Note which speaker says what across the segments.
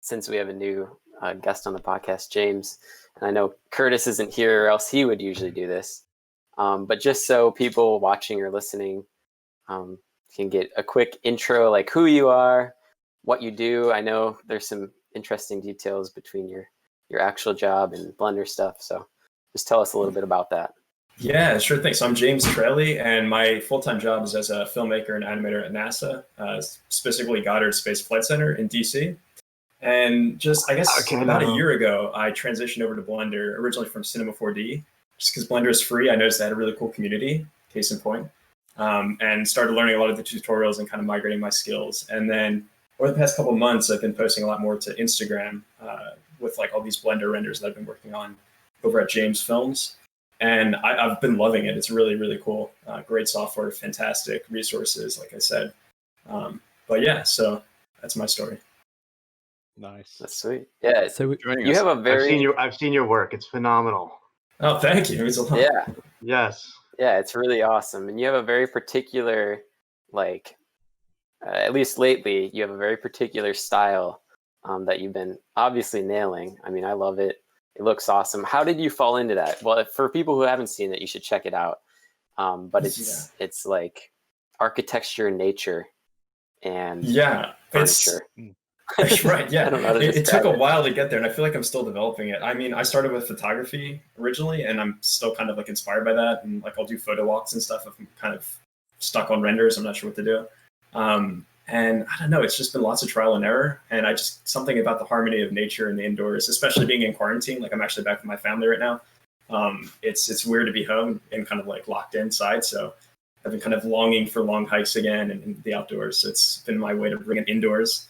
Speaker 1: since we have a new guest on the podcast, James, and I know Curtis isn't here, or else he would usually do this. But just so people watching or listening can get a quick intro, like who you are, what you do. I know there's some interesting details between your actual job and Blender stuff. So just tell us a little bit about that.
Speaker 2: Yeah, sure thing. So I'm James Tralie, and my full-time job is as a filmmaker and animator at NASA, specifically Goddard Space Flight Center in DC. And just, I guess, about a year ago, I transitioned over to Blender, originally from Cinema 4D, just because Blender is free. I noticed they had a really cool community, case in point, and started learning a lot of the tutorials and kind of migrating my skills. And then over the past couple of months, I've been posting a lot more to Instagram with like all these Blender renders that I've been working on over at James Films. And I've been loving it. It's really, really cool. Great software, fantastic resources, like I said. But yeah, so that's my story.
Speaker 3: Nice.
Speaker 1: That's sweet. Yeah.
Speaker 4: So
Speaker 1: you have a very...
Speaker 5: I've seen your work. It's phenomenal.
Speaker 2: Oh, thank you. It's a lot.
Speaker 1: Yeah.
Speaker 5: Yes.
Speaker 1: Yeah, it's really awesome. And you have a very particular, like, at least lately, you have a very particular style that you've been obviously nailing. I mean, I love it. It looks awesome. How did you fall into that? Well, for people who haven't seen it, you should check it out. But it's like architecture, nature, and furniture.
Speaker 2: Right, yeah. It took a while to get there, and I feel like I'm still developing it. I mean, I started with photography originally, and I'm still kind of like inspired by that. And like I'll do photo walks and stuff if I'm kind of stuck on renders. I'm not sure what to do. And I don't know, it's just been lots of trial and error. And something about the harmony of nature and the indoors, especially being in quarantine, like I'm actually back with my family right now. It's weird to be home and kind of like locked inside. So I've been kind of longing for long hikes again and in the outdoors. So it's been my way to bring it indoors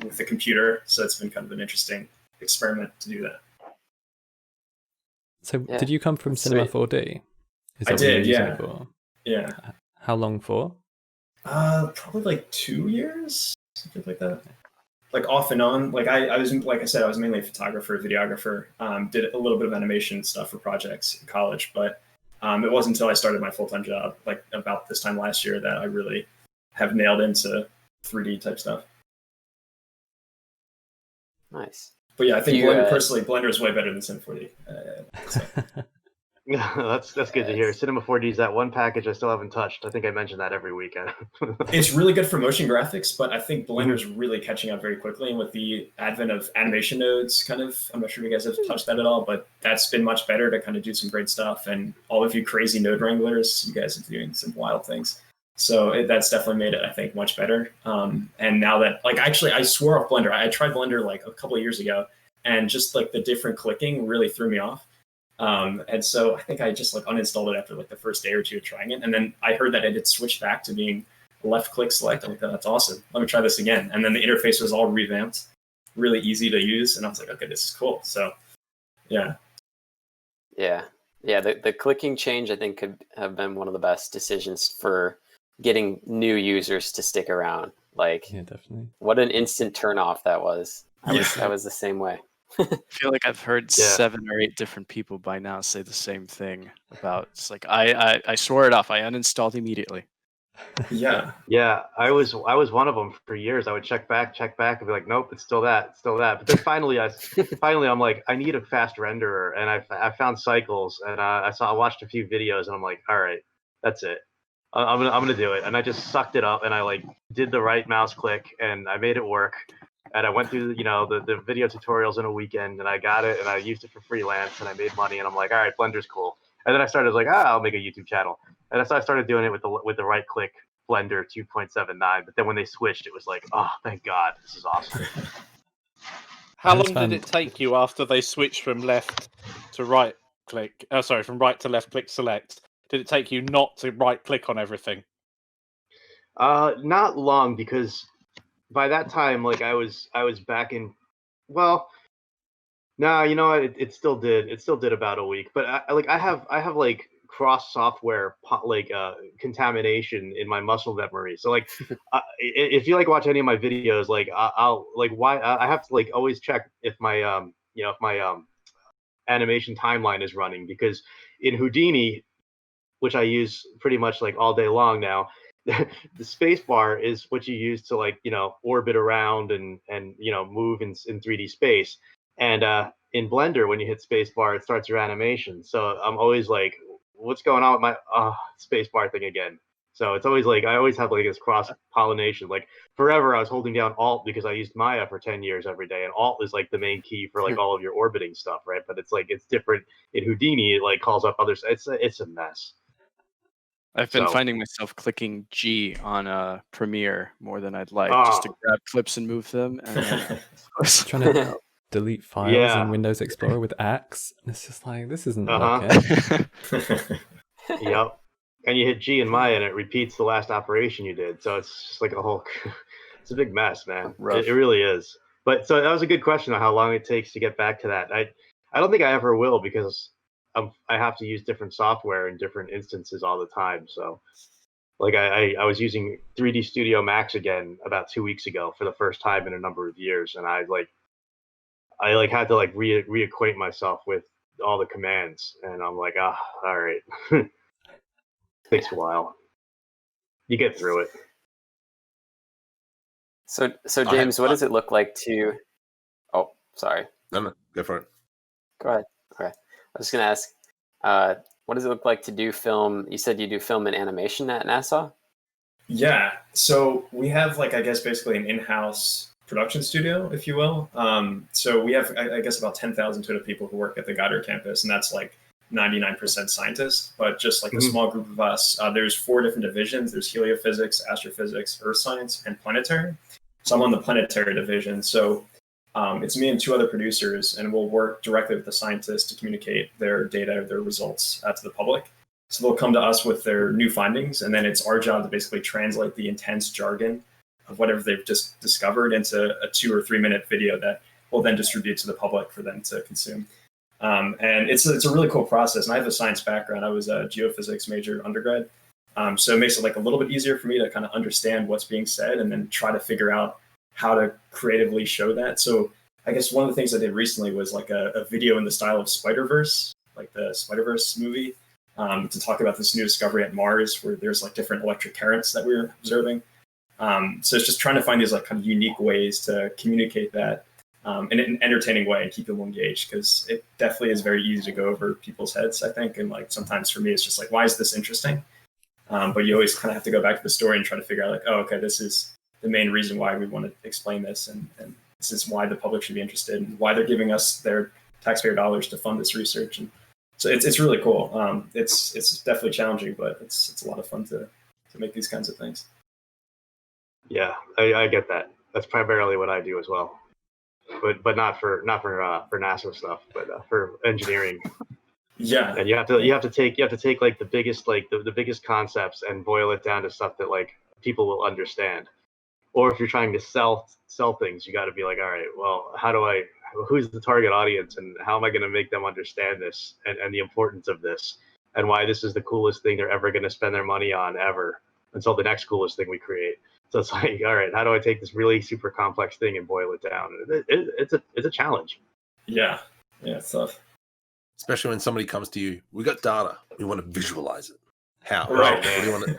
Speaker 2: with the computer. So it's been kind of an interesting experiment to do that.
Speaker 4: So did you come from Cinema 4D?
Speaker 2: I did, yeah. Yeah.
Speaker 4: How long for?
Speaker 2: Probably like 2 years, something like that. Like off and on. Like I was, like I said, I was mainly a photographer, videographer. Did a little bit of animation stuff for projects in college, but it wasn't until I started my full-time job, like about this time last year, that I really have nailed into 3D type stuff.
Speaker 1: Nice.
Speaker 2: But yeah, I think personally, Blender is way better than Cinema 4D.
Speaker 5: That's good to hear. Cinema 4D is that one package I still haven't touched. I think I mention that every weekend.
Speaker 2: It's really good for motion graphics, but I think Blender's really catching up very quickly. And with the advent of animation nodes, kind of, I'm not sure if you guys have touched that at all, but that's been much better to kind of do some great stuff. And all of you crazy node wranglers, you guys are doing some wild things. So that's definitely made it, I think, much better. And now that, like, actually, I swore off Blender. I tried Blender like a couple of years ago, and just like the different clicking really threw me off. And so I think I just like uninstalled it after like the first day or two of trying it. And then I heard that it had switched back to being left click select. I'm like, oh, that's awesome. Let me try this again. And then the interface was all revamped, really easy to use. And I was like, okay, this is cool. So yeah.
Speaker 1: Yeah. Yeah. The clicking change, I think, could have been one of the best decisions for getting new users to stick around. Like,
Speaker 4: yeah, definitely.
Speaker 1: What an instant turn off that was. I was the same way.
Speaker 3: I feel like I've heard 7 or 8 different people by now say the same thing about, it's like, I swore it off. I uninstalled immediately.
Speaker 2: Yeah.
Speaker 5: Yeah, I was one of them for years. I would check back and be like, nope, it's still that. But then finally I'm like, I need a fast renderer, and I found Cycles, and I watched a few videos, and I'm like, all right, that's it. I'm gonna do it. And I just sucked it up, and I like did the right mouse click, and I made it work. And I went through, the video tutorials in a weekend, and I got it, and I used it for freelance, and I made money, and I'm like, all right, Blender's cool. And then I started like, I'll make a YouTube channel. And so I started doing it with the right click Blender 2.79. But then when they switched, it was like, oh, thank God, this is awesome.
Speaker 3: How long did it take you after they switched from left to right click? From right to left click select. Did it take you not to right click on everything?
Speaker 5: Not long, because by that time, like I was back in, well, no, you know what? It still did. It still did about a week. But I have like cross software contamination in my muscle memory. So like, if you like watch any of my videos, like I'll like I have to like always check if my animation timeline is running, because in Houdini, which I use pretty much like all day long now, the space bar is what you use to like orbit around and move in 3D space. And in Blender, when you hit space bar, it starts your animation. So I'm always like, what's going on with my space bar thing again? So it's always like I always have like this cross pollination. Like forever, I was holding down Alt because I used Maya for 10 years every day, and Alt is like the main key for like all of your orbiting stuff, right? But it's like it's different in Houdini. It like calls up others. It's a mess.
Speaker 6: I've been finding myself clicking G on Premiere more than I'd like, just to grab clips and move them. And then
Speaker 4: trying to delete files in Windows Explorer with Axe, and it's just like this isn't working.
Speaker 5: Yep. And you hit G in Maya, and it repeats the last operation you did. So it's just like a whole. It's a big mess, man. It really is. But so that was a good question on how long it takes to get back to that. I don't think I ever will because I have to use different software in different instances all the time. So, like I was using 3D Studio Max again about 2 weeks ago for the first time in a number of years, and I had to like reacquaint myself with all the commands, and I'm like, all right. Takes a while. You get through it.
Speaker 1: So James, what does it look like to? Oh, sorry.
Speaker 7: No, go for it.
Speaker 1: Go ahead. Okay, I was just gonna ask, what does it look like to do film? You said you do film and animation at NASA.
Speaker 2: Yeah. So we have like I guess basically an in-house production studio, if you will. So we have I guess about 10,000 total people who work at the Goddard campus, and that's like 99% scientists, but just like a small group of us. There's 4 different divisions. There's heliophysics, astrophysics, earth science, and planetary. So I'm on the planetary division. So it's me and 2 other producers, and we'll work directly with the scientists to communicate their data, their results to the public. So they'll come to us with their new findings, and then it's our job to basically translate the intense jargon of whatever they've just discovered into a 2 or 3 minute video that we'll then distribute to the public for them to consume. And it's a really cool process. And I have a science background. I was a geophysics major undergrad. So it makes it like a little bit easier for me to kind of understand what's being said and then try to figure out how to creatively show that. So I guess one of the things I did recently was like a video in the style of Spider-Verse, like the Spider-Verse movie, to talk about this new discovery at Mars where there's like different electric currents that we were observing. So it's just trying to find these like kind of unique ways to communicate that in an entertaining way and keep people engaged, because it definitely is very easy to go over people's heads, I think. And like sometimes for me, it's just like, why is this interesting? But you always kind of have to go back to the story and try to figure out like, oh, okay, this is the main reason why we want to explain this. And this is why the public should be interested and why they're giving us their taxpayer dollars to fund this research. And so it's really cool. It's definitely challenging, but it's a lot of fun to make these kinds of things.
Speaker 5: Yeah, I get that. That's primarily what I do as well. But not for NASA stuff, but for engineering.
Speaker 2: Yeah,
Speaker 5: and you have to take like the biggest concepts and boil it down to stuff that like people will understand. Or if you're trying to sell things, you got to be like, all right, well, who's the target audience, and how am I going to make them understand this and the importance of this, and why this is the coolest thing they're ever going to spend their money on ever until the next coolest thing we create. So it's like, all right, how do I take this really super complex thing and boil it down? It's a challenge.
Speaker 2: Yeah, it's tough.
Speaker 7: Especially when somebody comes to you, we got data, we want to visualize it. How?
Speaker 2: Right.
Speaker 7: What do you want to?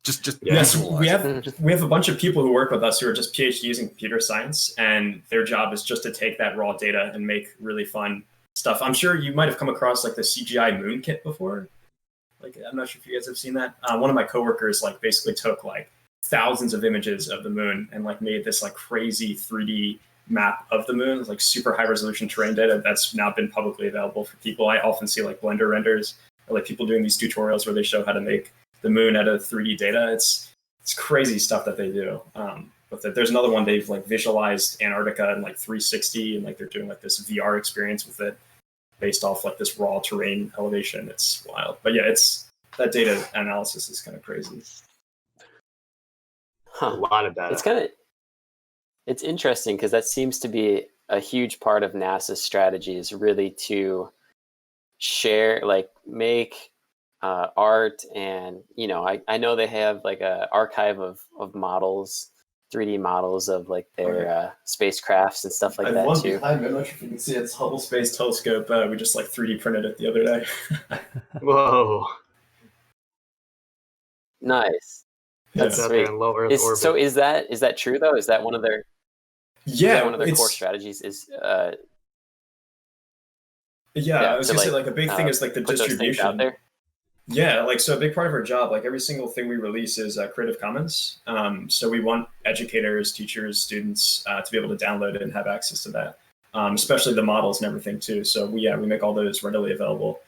Speaker 7: Just
Speaker 2: yes,
Speaker 7: visualize.
Speaker 2: We have a bunch of people who work with us who are just PhDs in computer science, and their job is just to take that raw data and make really fun stuff. I'm sure you might have come across like the CGI moon kit before. Like, I'm not sure if you guys have seen that. One of my coworkers like basically took like thousands of images of the moon and like made this like crazy 3D map of the moon. It's like super high resolution terrain data that's now been publicly available for people. I often see like Blender renders or like people doing these tutorials where they show how to make the moon out of 3D data. It's crazy stuff that they do. But there's another one, they've like visualized Antarctica in like 360, and like they're doing like this VR experience with it based off like this raw terrain elevation. It's wild. But yeah, that data analysis is kind of crazy.
Speaker 1: Huh.
Speaker 5: A lot of data.
Speaker 1: It's interesting because that seems to be a huge part of NASA's strategy, is really to share, like make art. And, I know they have like a archive of models, 3D models of like their spacecrafts and stuff like that too.
Speaker 2: I'm not sure if you can see it. It's Hubble Space Telescope. We just like 3D printed it the other day.
Speaker 5: Whoa.
Speaker 1: Nice. That's
Speaker 5: out
Speaker 1: sweet.
Speaker 5: there in low Earth orbit.
Speaker 1: So is that true though? Is that one of their one of their core strategies? I
Speaker 2: was gonna say like a big thing is like the distribution
Speaker 1: out there.
Speaker 2: Yeah, like so a big part of our job, like every single thing we release is Creative Commons. So we want educators, teachers, students to be able to download it and have access to that, especially the models and everything too. So we make all those readily available.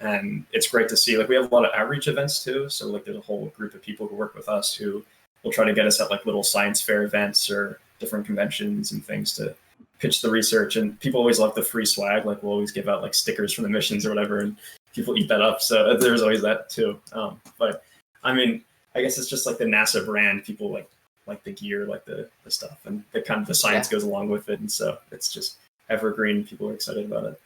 Speaker 2: And it's great to see, like we have a lot of outreach events too. So like there's a whole group of people who work with us who will try to get us at like little science fair events or different conventions and things to pitch the research. And people always love the free swag. Like we'll always give out like stickers from the missions or whatever. And people eat that up. So there's always that too. But I mean, I guess it's just like the NASA brand. People like the gear, like the stuff, and the kind of the science goes along with it. And so it's just evergreen. People are excited about it.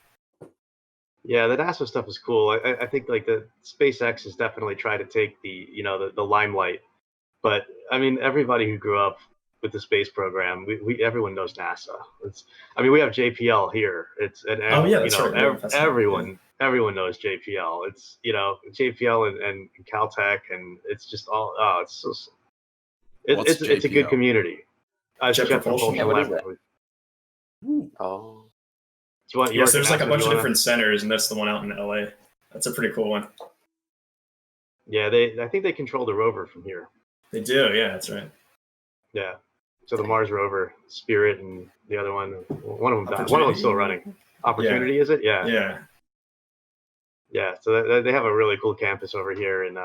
Speaker 5: Yeah, the NASA stuff is cool. I think like the SpaceX has definitely tried to take the the limelight, but I mean everybody who grew up with the space program, everyone knows NASA. We have JPL here. Everyone knows JPL. It's JPL and Caltech, and it's just all it's a good community.
Speaker 2: Jet Propulsion.
Speaker 1: Yeah, what is that? Oh.
Speaker 2: Yes, there's like a bunch of different centers, and that's the one out in LA. That's a pretty cool one.
Speaker 5: Yeah, I think they control the rover from here.
Speaker 2: They do, yeah, that's right.
Speaker 5: Yeah. So the Mars rover, Spirit, and the other one of them died. One of them's still running. Opportunity, is it? Yeah.
Speaker 2: Yeah.
Speaker 5: Yeah. So they have a really cool campus over here in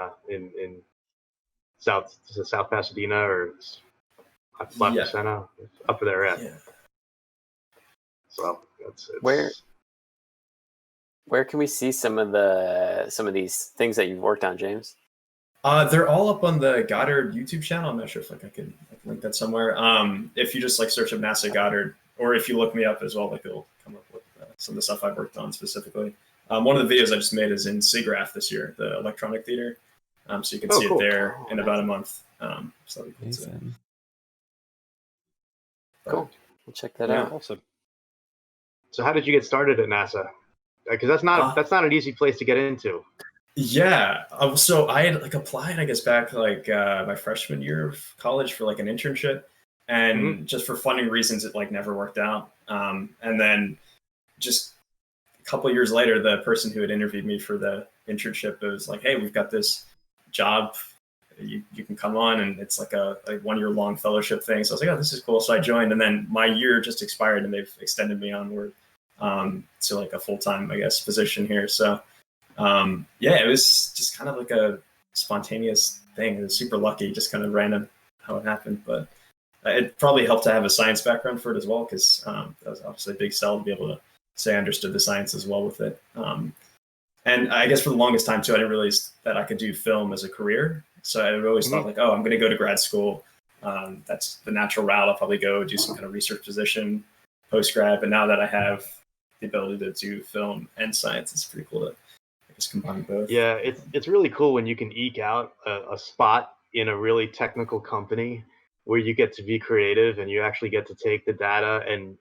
Speaker 5: South Pasadena or La Crescenta, up there. Yeah. So it's
Speaker 1: where can we see some of these things that you've worked on, James?
Speaker 2: They're all up on the Goddard YouTube channel. I'm not sure if I can link that somewhere. If you just like search up NASA Goddard, or if you look me up as well, like it'll come up with some of the stuff I've worked on specifically. One of the videos I just made is in SIGGRAPH this year, the electronic theater. So you can see it there in about a month. So that'd be cool.
Speaker 1: Cool. We'll check that out.
Speaker 3: Awesome.
Speaker 5: So how did you get started at NASA? Because that's not an easy place to get into.
Speaker 2: Yeah. So I had applied, I guess, back my freshman year of college for an internship, and just for funding reasons, it never worked out. And then just a couple of years later, the person who had interviewed me for the internship was like, "Hey, we've got this job. You can come on," and it's like a 1 year long fellowship thing. So I was like, "Oh, this is cool." So I joined, and then my year just expired, and they've extended me onward to a full time, I guess, position here. So. It was just kind of like a spontaneous thing. It was super lucky, just kind of random how it happened. But it probably helped to have a science background for it as well, because that was obviously a big sell to be able to say I understood the science as well with it. And I guess for the longest time too, I didn't realize that I could do film as a career. So I always thought I'm going to go to grad school. That's the natural route. I'll probably go do some kind of research position post grad. But now that I have the ability to do film and science, it's pretty cool to just combine both.
Speaker 5: Yeah, it's really cool when you can eke out a spot in a really technical company where you get to be creative and you actually get to take the data and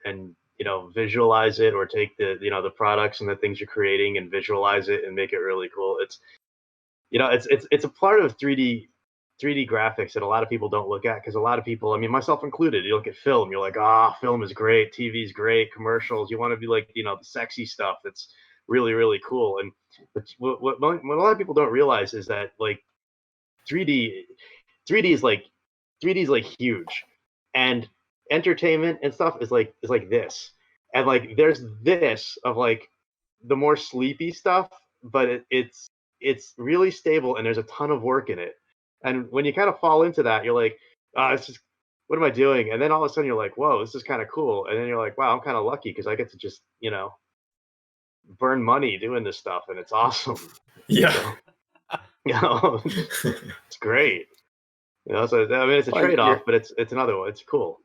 Speaker 5: visualize it, or take the products and the things you're creating and visualize it and make it really cool. It's a part of 3D graphics that a lot of people don't look at, because a lot of people, I mean myself included, you look at film, you're like, film is great, TV's great, commercials, you want to be the sexy stuff that's really, really cool. But what a lot of people don't realize is that 3D is huge, and entertainment and stuff is like this, and there's this of the more sleepy stuff, but it's really stable, and there's a ton of work in it. And when you kind of fall into that, you're like, it's just, what am I doing? And then all of a sudden you're like, whoa, this is kind of cool. And then you're like, wow, I'm kind of lucky because I get to just burn money doing this stuff, and it's awesome.
Speaker 2: Yeah.
Speaker 5: It's great. So I mean, it's a trade-off, but it's another one. It's cool.